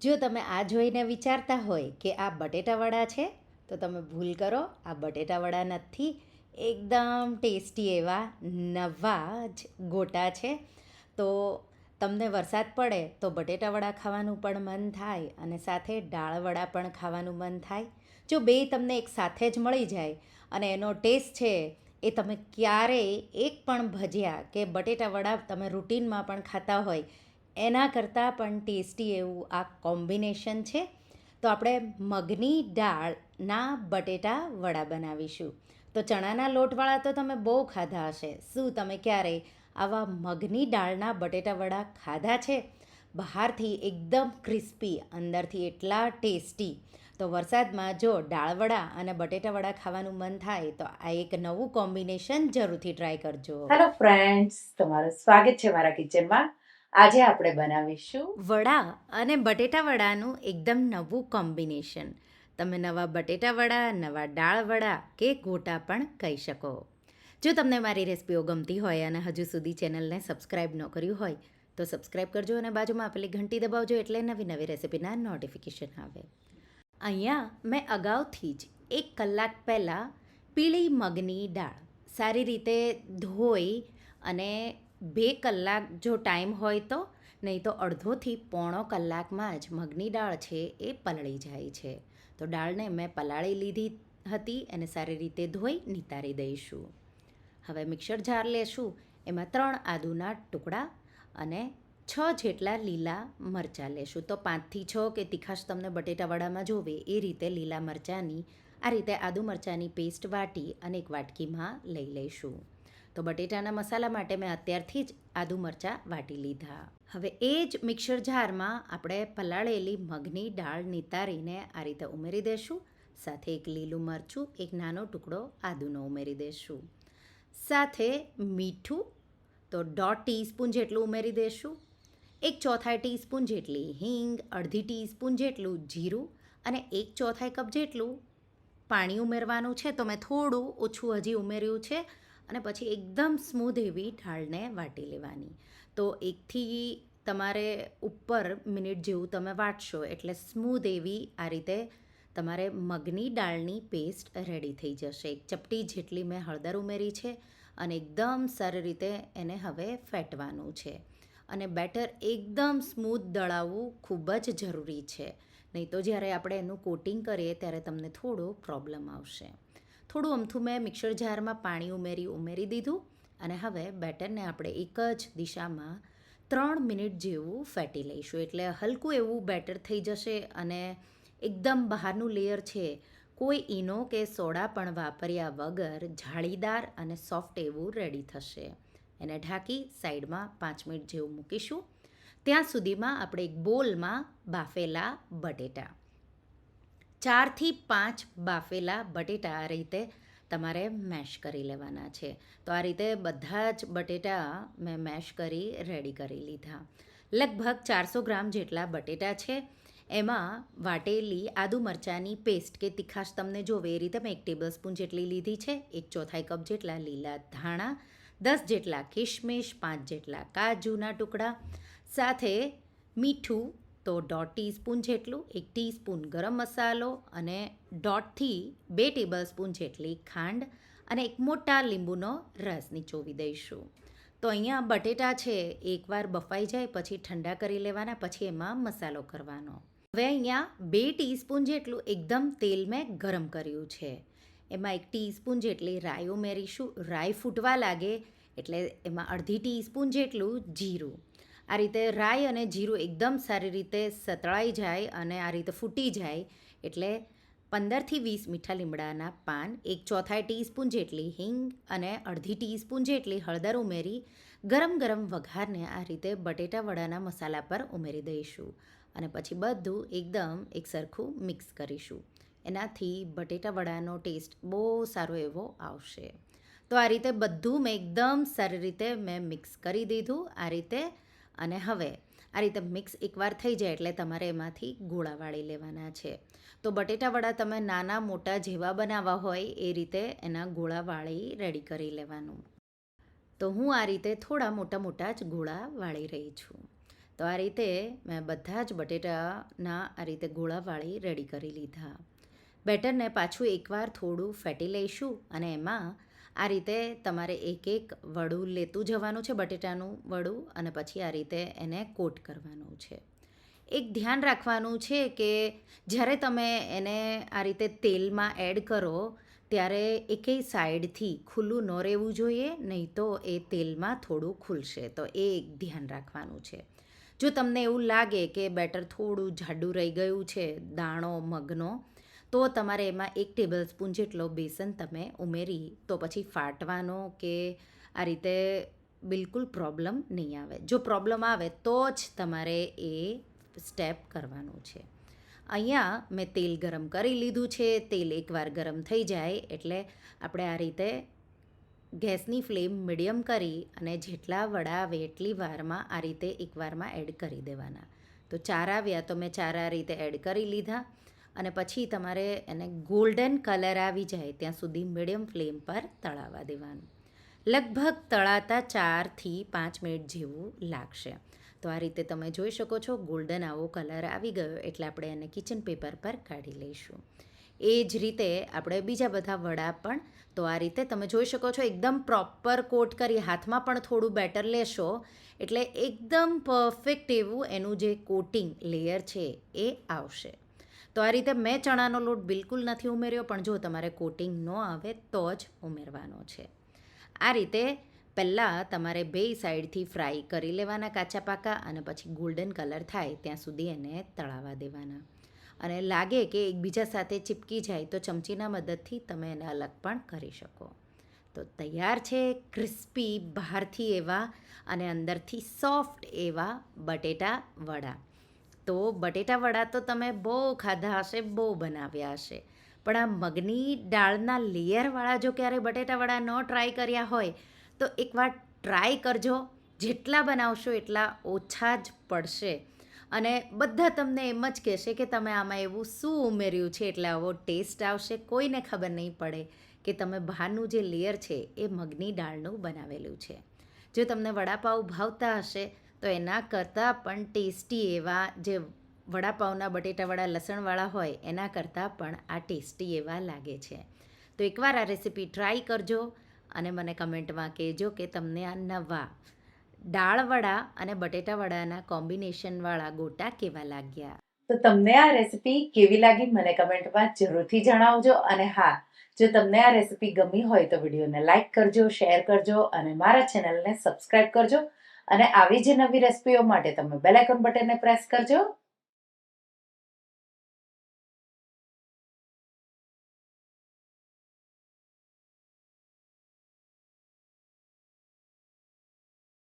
જો તમે આ જોઈને વિચારતા હોય કે આ બટેટાવડા છે તો તમે ભૂલ કરો. આ બટેટાવડા નથી, એકદમ ટેસ્ટી એવા નવા જ ગોટા છે. તો તમને વરસાદ પડે તો બટેટાવડા ખાવાનું પણ મન થાય અને સાથે દાળવડા પણ ખાવાનું મન થાય. જો બે તમને એક સાથે જ મળી જાય અને એનો ટેસ્ટ છે એ તમે ક્યારેય એક પણ ભજીયા કે બટેટાવડા તમે રૂટીનમાં પણ ખાતા હોય એના કરતાં પણ ટેસ્ટી એવું આ કોમ્બિનેશન છે. તો આપણે મગની દાળના બટેટા વડા બનાવીશું. તો ચણાના લોટવાળા તો તમે બહુ ખાધા હશે. શું તમે ક્યારેય આવા મગની દાળના બટેટા વડા ખાધા છે? બહારથી એકદમ ક્રિસ્પી, અંદરથી એટલા ટેસ્ટી. તો વરસાદમાં જો દાળવડા અને બટેટા વડા ખાવાનું મન થાય તો આ એક નવું કોમ્બિનેશન જરૂરથી ટ્રાય કરજો. હેલો ફ્રેન્ડ્સ, તમારું સ્વાગત છે મારા કિચનમાં. આજે આપણે બનાવીશું વડા અને બટેટા વડાનું એકદમ નવું કોમ્બિનેશન. તમે નવા બટેટા વડા, નવા દાળ વડા કે ગોટા પણ કહી શકો. જો તમને મારી રેસિપીઓ ગમતી હોય અને હજુ સુધી ચેનલને સબસ્ક્રાઈબ ન કર્યું હોય તો સબસ્ક્રાઈબ કરજો અને બાજુમાં આપેલી ઘંટી દબાવજો એટલે નવી નવી રેસિપીના નોટિફિકેશન આવે. અહીંયા મેં અગાઉથી જ 1 કલાક પહેલાં પીળી મગની દાળ સારી રીતે ધોઈ અને 2 કલાક જો ટાઈમ હોય તો, નહીં તો અડધોથી પોણો કલાકમાં જ મગની દાળ છે એ પલળી જાય છે. તો દાળને મેં પલાળી લીધી હતી અને સારી રીતે ધોઈ નિતારી દઈશું. હવે મિક્સર જાર લેશું. એમાં 3 આદુના ટુકડા અને 6 જેટલા લીલા મરચાં લેશું. તો 5થી 6 કે તીખાશ તમને બટેટાવડામાં જોવે એ રીતે લીલા મરચાંની આ રીતે આદુ મરચાંની પેસ્ટ વાટી અને એક વાટકીમાં લઈ લઈશું. તો બટેટાના મસાલા માટે મેં અત્યારથી જ આદુ મરચાં વાટી લીધા. હવે એ જ મિક્સર જારમાં આપણે પલાળેલી મગની દાળ નિતારીને આ રીતે ઉમેરી દઈશું. સાથે એક લીલું મરચું, એક નાનો ટુકડો આદુનો ઉમેરી દઈશું. સાથે મીઠું તો 1/2 ટીસ્પૂન જેટલું ઉમેરી દઈશું. 1/4 ટીસ્પૂન જેટલી હિંગ, 1/2 ટીસ્પૂન જેટલું જીરું અને 1/4 કપ જેટલું પાણી ઉમેરવાનું છે. તો મેં થોડું ઓછું હજી ઉમેર્યું છે અને પછી એકદમ સ્મૂધ એવી દાળને વાટી લેવાની. તો એકથી તમારે ઉપર મિનિટ જેવું તમે વાટશો એટલે સ્મૂધ એવી આ રીતે તમારે મગની દાળની પેસ્ટ રેડી થઈ જશે. એક ચપટી જેટલી મેં હળદર ઉમેરી છે અને એકદમ સારી રીતે એને હવે ફેટવાનું છે. અને બેટર એકદમ સ્મૂથ દળાવવું ખૂબ જ જરૂરી છે, નહીં તો જ્યારે આપણે એનું કોટિંગ કરીએ ત્યારે તમને થોડો પ્રોબ્લેમ આવશે. થોડું અમથું મેં મિક્સર જારમાં પાણી ઉમેરી દીધું અને હવે બેટરને આપણે એક જ દિશામાં 3 મિનિટ જેવું ફેટી લઈશું. એટલે હલકું એવું બેટર થઈ જશે અને એકદમ બહારનું લેયર છે કોઈ ઈનો કે સોડા પણ વાપર્યા વગર જાળીદાર અને સોફ્ટ એવું રેડી થશે. એને ઢાંકી સાઈડમાં 5 મિનિટ જેવું મૂકીશું. ત્યાં સુધીમાં આપણે એક બોલમાં બાફેલા બટેટા 4થી 5 બાફેલા બટેટા આ રીતે તમારે મેશ કરી લેવાના છે. તો આ રીતે બધા જ બટેટા મેં મેશ કરી રેડી કરી લીધા. લગભગ 400 ગ્રામ જેટલા બટેટા છે. એમાં વાટેલી આદુ મરચાંની પેસ્ટ કે તીખાશ તમને જોવે એ રીતે મેં 1 ટેબલ સ્પૂન જેટલી લીધી છે. 1/4 કપ જેટલા લીલા ધાણા, 10 જેટલા કિશમિશ, 5 જેટલા કાજુના ટુકડા, સાથે મીઠું તો 1/2 ટીસ્પૂન જેટલું, 1 ટીસ્પૂન ગરમ મસાલો અને 1/2થી 2 ટેબલ સ્પૂન જેટલી ખાંડ અને એક મોટા લીંબુનો રસ નીચોવી દઈશું. તો અહીંયા બટેટા છે એકવાર બફાઈ જાય પછી ઠંડા કરી લેવાના, પછી એમાં મસાલો કરવાનો. હવે અહીંયા 2 ટીસ્પૂન જેટલું એકદમ તેલ મેં ગરમ કર્યું છે. એમાં 1 ટીસ્પૂન જેટલી રાઈ ઉમેરીશું. રાઈ ફૂટવા લાગે એટલે એમાં 1/2 ટીસ્પૂન જેટલું જીરું. આ રીતે રાઈ અને જીરું એકદમ સારી રીતે સતળાઈ જાય અને આ રીતે ફૂટી જાય એટલે 15થી 20 મીઠા લીમડાના પાન, 1/4 ટીસ્પૂન જેટલી હિંગ અને 1/2 ટીસ્પૂન જેટલી હળદર ઉમેરી ગરમ ગરમ વઘારને આ રીતે બટેટા વડાના મસાલા પર ઉમેરી દઈશું અને પછી બધું એકદમ એકસરખું મિક્સ કરીશું. એનાથી બટેટા વડાનો ટેસ્ટ બહુ સારો એવો આવશે. તો આ રીતે બધું મેં એકદમ સારી રીતે મેં મિક્સ કરી દીધું આ રીતે. અને હવે આ રીતે મિક્સ એકવાર થઈ જાય એટલે તમારે એમાંથી ગોળા વાળી લેવાના છે. તો બટેટા વડા તમે નાના મોટા જેવા બનાવવા હોય એ રીતે એના ગોળા વાળી રેડી કરી લેવાનું. તો હું આ રીતે થોડા મોટા મોટા જ ગોળા વાળી રહી છું. તો આ રીતે મેં બધા જ બટેટાના આ રીતે ગોળાવાળી રેડી કરી લીધા. બેટરને પાછું એકવાર થોડું ફેટી લઈશું અને એમાં આ રીતે તમારે એક એક વડું લેતું જવાનું છે, બટેટાનું વડું, અને પછી આ રીતે એને કોટ કરવાનું છે. એક ધ્યાન રાખવાનું છે કે જ્યારે તમે એને આ રીતે તેલમાં એડ કરો ત્યારે એકેય સાઈડથી ખુલ્લું ન રહેવું જોઈએ, નહીં તો એ તેલમાં થોડું ખુલશે. તો એ એક ધ્યાન રાખવાનું છે. જો તમને એવું લાગે કે બેટર થોડું જાડું રહી ગયું છે, દાણો મગનો, તો તમારે એમાં 1 ટેબલ સ્પૂન જેટલો બેસન તમે ઉમેરી તો પછી ફાટવાનો કે આ રીતે બિલકુલ પ્રોબ્લેમ નહીં આવે. જો પ્રોબ્લેમ આવે તો જ તમારે એ સ્ટેપ કરવાનું છે. અહીંયા મેં તેલ ગરમ કરી લીધું છે. તેલ એકવાર ગરમ થઈ જાય એટલે આપણે આ રીતે ગેસની ફ્લેમ મીડિયમ કરી અને જેટલા વડા આવે એટલી વારમાં આ રીતે એકવારમાં એડ કરી દેવાના. તો 4 આવ્યા તો મેં 4 આ રીતે એડ કરી લીધા અને પછી તમારે એને ગોલ્ડન કલર આવી જાય ત્યાં સુધી મીડિયમ ફ્લેમ પર તળાવવા દેવાનું. લગભગ તળાતા 4થી 5 મિનિટ જેવું લાગશે. તો આ રીતે તમે જોઈ શકો છો ગોલ્ડન આવો કલર આવી ગયો એટલે આપણે એને કિચન પેપર પર કાઢી લઈશું. એ જ રીતે આપણે બીજા બધા વડા પણ તો આ રીતે તમે જોઈ શકો છો એકદમ પ્રોપર કોટ કરી હાથમાં પણ થોડું બેટર લેશો એટલે એકદમ પરફેક્ટ એવું એનું જે કોટિંગ લેયર છે એ આવશે. તો આ રીતે મેં ચણાનો લોટ બિલકુલ નથી ઉમેર્યો, પણ જો તમારે કોટિંગ ન આવે તો જ ઉમેરવાનો છે. આ રીતે પહેલાં તમારે બે સાઈડથી ફ્રાય કરી લેવાના કાચા પાકા અને પછી ગોલ્ડન કલર થાય ત્યાં સુધી એને તળાવવા દેવાના. અને લાગે કે એકબીજા સાથે ચીપકી જાય તો ચમચીના મદદથી તમે એને અલગ પણ કરી શકો. તો તૈયાર છે ક્રિસ્પી બહારથી એવા અને અંદરથી સોફ્ટ એવા બટેટા વડા. તો બટેટા વડા તો તમે બહુ ખાધા હશે, બહુ બનાવ્યા હશે, પણ આ મગની દાળના લેયરવાળા જો ક્યારે બટેટા વડા ન ટ્રાય કર્યા હોય તો એકવાર ટ્રાય કરજો. જેટલા બનાવશો એટલા ઓછા જ પડશે અને બધા તમને એમ જ કહેશે કે તમે આમાં એવું શું ઉમેર્યું છે એટલે આવો ટેસ્ટ આવશે. કોઈને ખબર નહીં પડે કે તમે બહારનું જે લેયર છે એ મગની દાળનું બનાવેલું છે. જો તમને વડાપાઉં ભાવતા હશે તો એના કરતાં પણ ટેસ્ટી એવા જે વડાપાઉંના બટેટાવાળા લસણવાળા હોય એના કરતાં પણ આ ટેસ્ટી એવા લાગે છે. તો એકવાર આ રેસીપી ટ્રાય કરજો અને મને કમેન્ટમાં કહેજો કે તમને આ નવા દાળવડા અને બટેટાવડાના કોમ્બિનેશનવાળા ગોટા કેવા લાગ્યા. તો તમને આ રેસીપી કેવી લાગી મને કમેન્ટમાં જરૂરથી જણાવજો. અને હા, જો તમને આ રેસીપી ગમી હોય તો વિડીયોને લાઈક કરજો, શેર કરજો અને મારા ચેનલને સબસ્ક્રાઈબ કરજો. અને આવી જ નવી રેસીપીઓ માટે તમે બેલ આઇકોન બટનને પ્રેસ કરજો.